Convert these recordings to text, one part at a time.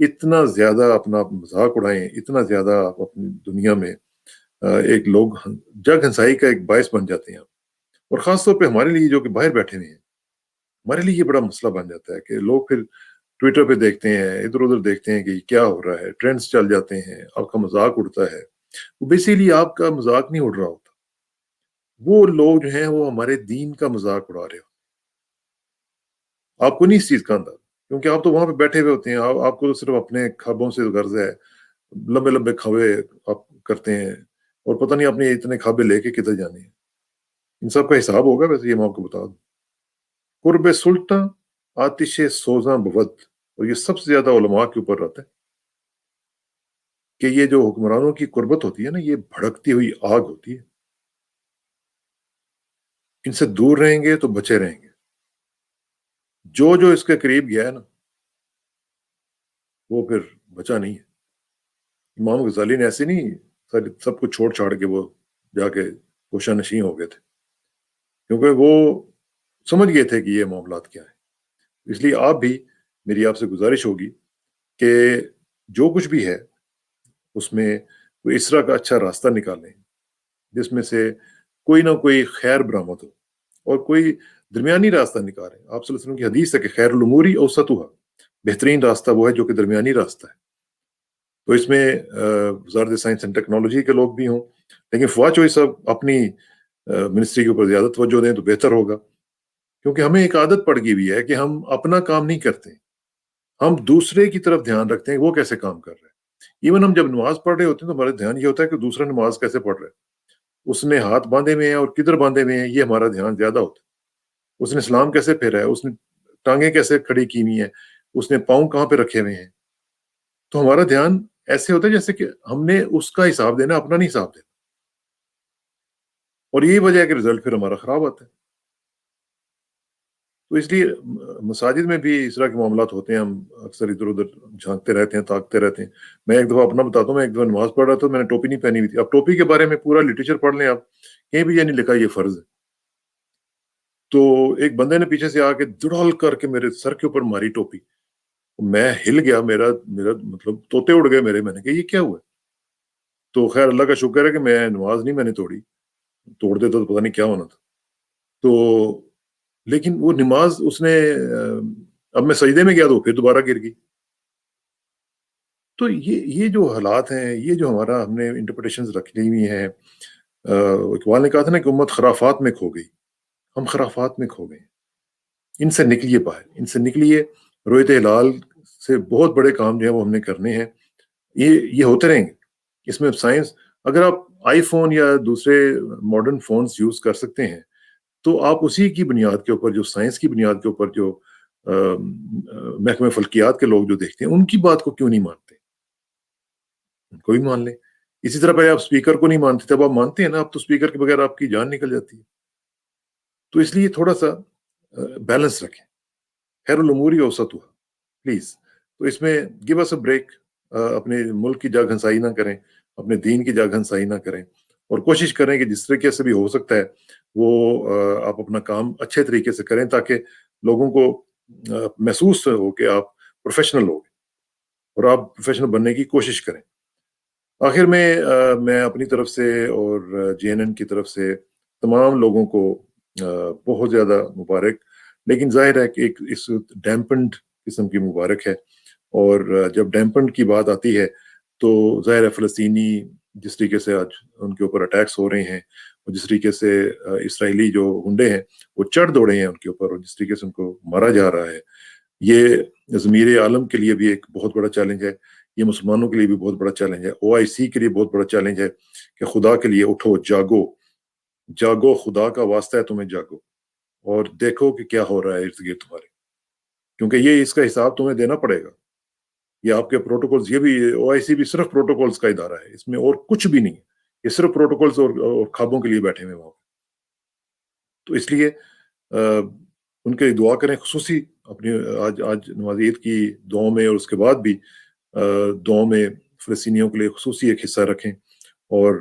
اتنا زیادہ اپنا مذاق اڑائیں، اتنا زیادہ آپ اپنی دنیا میں ایک لوگ جگ ہنسائی کا ایک باعث بن جاتے ہیں. اور خاص طور پہ ہمارے لیے جو کہ باہر بیٹھے ہوئے ہیں، ہمارے لیے یہ بڑا مسئلہ بن جاتا ہے کہ لوگ پھر ٹویٹر پہ دیکھتے ہیں، ادھر ادھر دیکھتے ہیں کہ یہ کیا ہو رہا ہے، ٹرینڈز چل جاتے ہیں، آپ کا مذاق اڑتا ہے. وہ بیسیکلی آپ کا مذاق نہیں اڑ رہا ہوتا، وہ لوگ جو ہیں وہ ہمارے دین کا مذاق اڑا رہے ہو. آپ کو نہیں اس چیز کا اندازہ، کیونکہ آپ تو وہاں پہ بیٹھے ہوئے ہوتے ہیں. آپ کو تو صرف اپنے خوابوں سے غرض ہے، لمبے لمبے خوابے آپ کرتے ہیں، اور پتہ نہیں اپنے اتنے خوابے لے کے کدھر جانے ہیں. ان سب کا حساب ہوگا. ویسے یہ میں آپ کو بتا دوں، قرب سلطاں آتش سوزاں بود، اور یہ سب سے زیادہ علماء کے اوپر رہتا ہے کہ یہ جو حکمرانوں کی قربت ہوتی ہے نا، یہ بھڑکتی ہوئی آگ ہوتی ہے. ان سے دور رہیں گے تو بچے رہیں گے. جو اس کے قریب گیا ہے نا، وہ پھر بچا نہیں ہے. امام غزالی نے ایسے نہیں سب کچھ چھوڑ چھاڑ کے وہ جا کے کوشہ نشین ہو گئے تھے، کیونکہ وہ سمجھ گئے تھے کہ یہ معاملات کیا ہے. اس لیے آپ بھی، میری آپ سے گزارش ہوگی کہ جو کچھ بھی ہے اس میں کوئی اس طرح کا اچھا راستہ نکالیں جس میں سے کوئی نہ کوئی خیر برآمد ہو، اور کوئی درمیانی راستہ نکالیں. آپ صلی اللہ علیہ وسلم کی حدیث ہے کہ خیر الامور اوسطھا، بہترین راستہ وہ ہے جو کہ درمیانی راستہ ہے. تو اس میں وزارت سائنس اینڈ ٹیکنالوجی کے لوگ بھی ہوں، لیکن فواد چوہی صاحب اپنی منسٹری کے اوپر زیادہ توجہ دیں تو بہتر ہوگا. کیونکہ ہمیں ایک عادت پڑ گئی ہوئی ہے کہ ہم اپنا کام نہیں کرتے، ہم دوسرے کی طرف دھیان رکھتے ہیں وہ کیسے کام کر رہے ہیں. ایون ہم جب نماز پڑھ رہے ہوتے ہیں تو ہمارا دھیان یہ ہوتا ہے کہ دوسرا نماز کیسے پڑھ رہا ہے، اس نے ہاتھ باندھے ہوئے ہیں اور کدھر باندھے ہوئے ہیں، یہ ہمارا دھیان زیادہ ہوتا ہے. اس نے سلام کیسے پھیرا ہے، اس نے ٹانگیں کیسے کھڑی کی ہوئی ہیں، اس نے پاؤں کہاں پہ رکھے ہوئے ہیں. تو ہمارا دھیان ایسے ہوتا ہے جیسے کہ ہم نے اس کا حساب دینا، اپنا نہیں حساب دینا. اور یہی وجہ ہے کہ رزلٹ پھر ہمارا خراب آتا ہے. تو اس لیے مساجد میں بھی اس طرح کے معاملات ہوتے ہیں. ہم اکثر ادھر ادھر جھانکتے رہتے ہیں، تاکتے رہتے ہیں. میں ایک دفعہ اپنا بتاتا ہوں، میں ایک دفعہ نماز پڑھ رہا تھا، میں نے ٹوپی نہیں پہنی ہوئی تھی. اب ٹوپی کے بارے میں پورا لٹریچر پڑھ لیں آپ، کہیں بھی یہ نہیں لکھا یہ فرض ہے. تو ایک بندے نے پیچھے سے آ کے دڑال کر کے میرے سر کے اوپر ماری ٹوپی. میں ہل گیا، میرا مطلب طوطے اڑ گئے میرے. میں نے کہا یہ کیا ہوا؟ تو خیر اللہ کا شکر ہے کہ میں نماز نہیں میں نے توڑی، توڑ دیتا تو پتہ نہیں کیا ہونا تھا. تو لیکن وہ نماز اس نے اب میں سجدے میں گیا تو پھر دوبارہ گر گئی. تو یہ جو حالات ہیں، یہ جو ہمارا ہم نے انٹرپریٹیشنز رکھی ہوئی ہیں. اقبال نے کہا تھا نا کہ امت خرافات میں کھو گئی. ہم خرافات میں کھو گئے. ان سے نکلیے باہر، ان سے نکلیے. رویت ہلال سے بہت بڑے کام جو ہیں وہ ہم نے کرنے ہیں. یہ ہوتے رہیں گے. اس میں سائنس، اگر آپ آئی فون یا دوسرے ماڈرن فونز یوز کر سکتے ہیں تو آپ اسی کی بنیاد کے اوپر، جو سائنس کی بنیاد کے اوپر، جو محکمہ فلکیات کے لوگ جو دیکھتے ہیں ان کی بات کو کیوں نہیں مانتے؟ ان کو بھی مان لیں. اسی طرح پہلے آپ اسپیکر کو نہیں مانتے، تب آپ مانتے ہیں نا. آپ تو اسپیکر کے بغیر آپ کی جان نکل جاتی ہے. تو اس لیے تھوڑا سا بیلنس رکھیں. خیر الامور اوسطھا پلیز. تو اس میں گیو اس اے بریک. اپنے ملک کی جاگ ہنسائی نہ کریں، اپنے دین کی جاگ ہنسائی نہ کریں، اور کوشش کریں کہ جس طریقے سے بھی ہو سکتا ہے وہ آپ اپنا کام اچھے طریقے سے کریں، تاکہ لوگوں کو محسوس ہو کہ آپ پروفیشنل ہو اور آپ پروفیشنل بننے کی کوشش کریں. آخر میں اپنی طرف سے اور جے این این کی طرف سے تمام لوگوں کو بہت زیادہ مبارک. لیکن ظاہر ہے کہ ایک اس ڈیمپنڈ قسم کی مبارک ہے. اور جب ڈیمپنڈ کی بات آتی ہے تو ظاہر ہے فلسطینی جس طریقے سے آج ان کے اوپر اٹیکس ہو رہے ہیں، اور جس طریقے سے اسرائیلی جو گنڈے ہیں وہ چڑھ دوڑے ہیں ان کے اوپر، اور جس طریقے سے ان کو مارا جا رہا ہے، یہ ضمیر عالم کے لیے بھی ایک بہت بڑا چیلنج ہے. یہ مسلمانوں کے لیے بھی بہت بڑا چیلنج ہے. OIC کے لیے بہت بڑا چیلنج ہے کہ خدا کے لیے اٹھو، جاگو جاگو. خدا کا واسطہ ہے تمہیں جاگو اور دیکھو کہ کیا ہو رہا ہے ارد گرد تمہارے. کیونکہ یہ اس کا حساب تمہیں دینا پڑے گا. یہ آپ کے پروٹوکولز، یہ بھی OIC بھی صرف پروٹوکولز کا ادارہ ہے، اس میں اور کچھ بھی نہیں ہے. یہ صرف پروٹوکولز اور خوابوں کے لیے بیٹھے ہوئے وہاں. تو اس لیے ان کے دعا کریں. خصوصی اپنی آج نماز عید کی دعاؤں میں اور اس کے بعد بھی دعاؤں میں فلسطینیوں کے لیے خصوصی ایک حصہ رکھیں. اور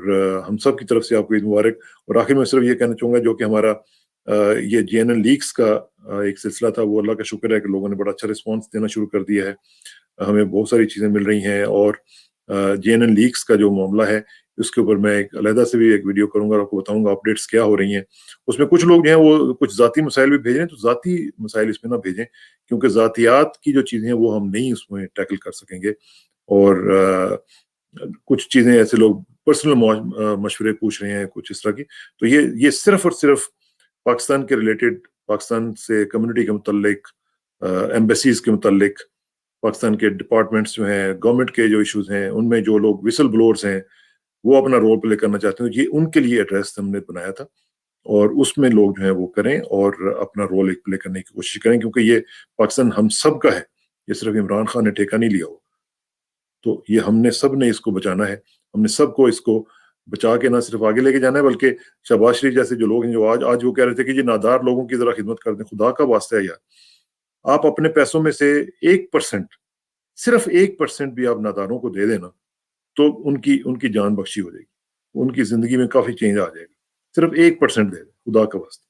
ہم سب کی طرف سے آپ کو عید مبارک. اور آخر میں صرف یہ کہنا چاہوں گا، جو کہ ہمارا یہ JNN لیکس کا ایک سلسلہ تھا، وہ اللہ کا شکر ہے کہ لوگوں نے بڑا اچھا رسپانس دینا شروع کر دیا ہے. ہمیں بہت ساری چیزیں مل رہی ہیں، اور JNN لیکس کا جو معاملہ ہے اس کے اوپر میں ایک علیحدہ سے بھی ایک ویڈیو کروں گا اور آپ کو بتاؤں گا اپڈیٹس کیا ہو رہی ہیں. اس میں کچھ لوگ جو ہیں وہ کچھ ذاتی مسائل بھی بھیج رہے ہیں، تو ذاتی مسائل اس میں نہ بھیجیں، کیونکہ ذاتیات کی جو چیزیں ہیں وہ ہم نہیں اس میں ٹیکل کر سکیں گے. اور کچھ چیزیں ایسے لوگ پرسنل مشورے پوچھ رہے ہیں کچھ اس طرح کی، تو یہ صرف اور صرف پاکستان کے ریلیٹڈ، پاکستان سے کمیونٹی کے متعلق، ایمبیسیز کے متعلق، پاکستان کے ڈپارٹمنٹس جو ہیں، گورنمنٹ کے جو ایشوز ہیں، ان میں جو لوگ وسل بلورز ہیں وہ اپنا رول پلے کرنا چاہتے ہیں، یہ ان کے لیے ایڈریس ہم نے بنایا تھا، اور اس میں لوگ جو ہیں وہ کریں اور اپنا رول ایک پلے کرنے کی کوشش کریں، کیونکہ یہ پاکستان ہم سب کا ہے، یہ صرف عمران خان نے ٹھیکہ نہیں لیا ہو. تو یہ ہم نے سب نے اس کو بچانا ہے، ہم نے سب کو اس کو بچا کے نہ صرف آگے لے کے جانا ہے، بلکہ شہباز شریف جیسے جو لوگ ہیں جو آج وہ کہہ رہے تھے کہ یہ نادار لوگوں کی ذرا خدمت کر دیں، خدا کا واسطہ ہے یار، آپ اپنے پیسوں میں سے 1%، صرف 1% بھی آپ ناداروں کو دے دینا تو ان کی جان بخشی ہو جائے گی، ان کی زندگی میں کافی چینج آ جائے گا. صرف 1% دے دیں خدا کا واسطہ.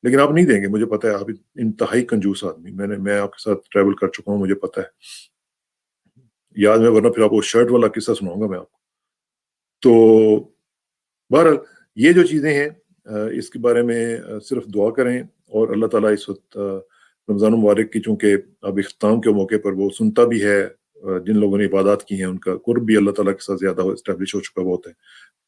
لیکن آپ نہیں دیں گے، مجھے پتا ہے، آپ انتہائی کنجوس آدمی، میں آپ کے ساتھ ٹریول کر چکا ہوں، مجھے پتا ہے، یاد میں، ورنہ پھر آپ کو شرٹ والا قصہ سناؤں گا میں آپ کو. تو بہرحال یہ جو چیزیں ہیں اس کے بارے میں صرف دعا کریں، اور اللہ تعالیٰ اس وقت رمضان المبارک کی چونکہ اب اختتام کے موقع پر وہ سنتا بھی ہے، جن لوگوں نے عبادات کی ہیں ان کا قرب بھی اللہ تعالیٰ کے ساتھ زیادہ اسٹیبلش ہو چکا بہت ہے.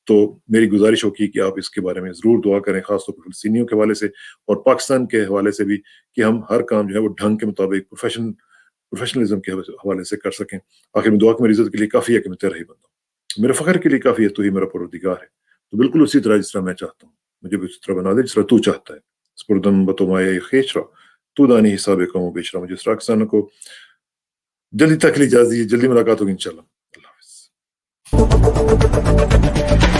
تو میری گزارش ہوگی کہ آپ اس کے بارے میں ضرور دعا کریں، خاص طور پر فلسطینیوں کے حوالے سے اور پاکستان کے حوالے سے بھی، کہ ہم ہر کام جو ہے وہ ڈھنگ کے مطابق پروفیشنلزم کے حوالے سے کر سکیں. آخر میں دعا کہ میری عزت کے لیے کافی ہے کہ میں تیرا ہی بندہ ہوں، میرے فخر کے لیے کافی ہے تو ہی میرا پروردگار ہے. تو بالکل اسی طرح جس طرح میں چاہتا ہوں مجھے بھی اسی طرح بنا دے جس طرح تو چاہتا ہے. سپردم بتومائے خیچرا تو دانی حساب کم بیچرا. مجھے اس راکسانہ کو جلدی تک اجازت دیجیے، جلدی ملاقات ہوگی انشاءاللہ. اللہ حافظ.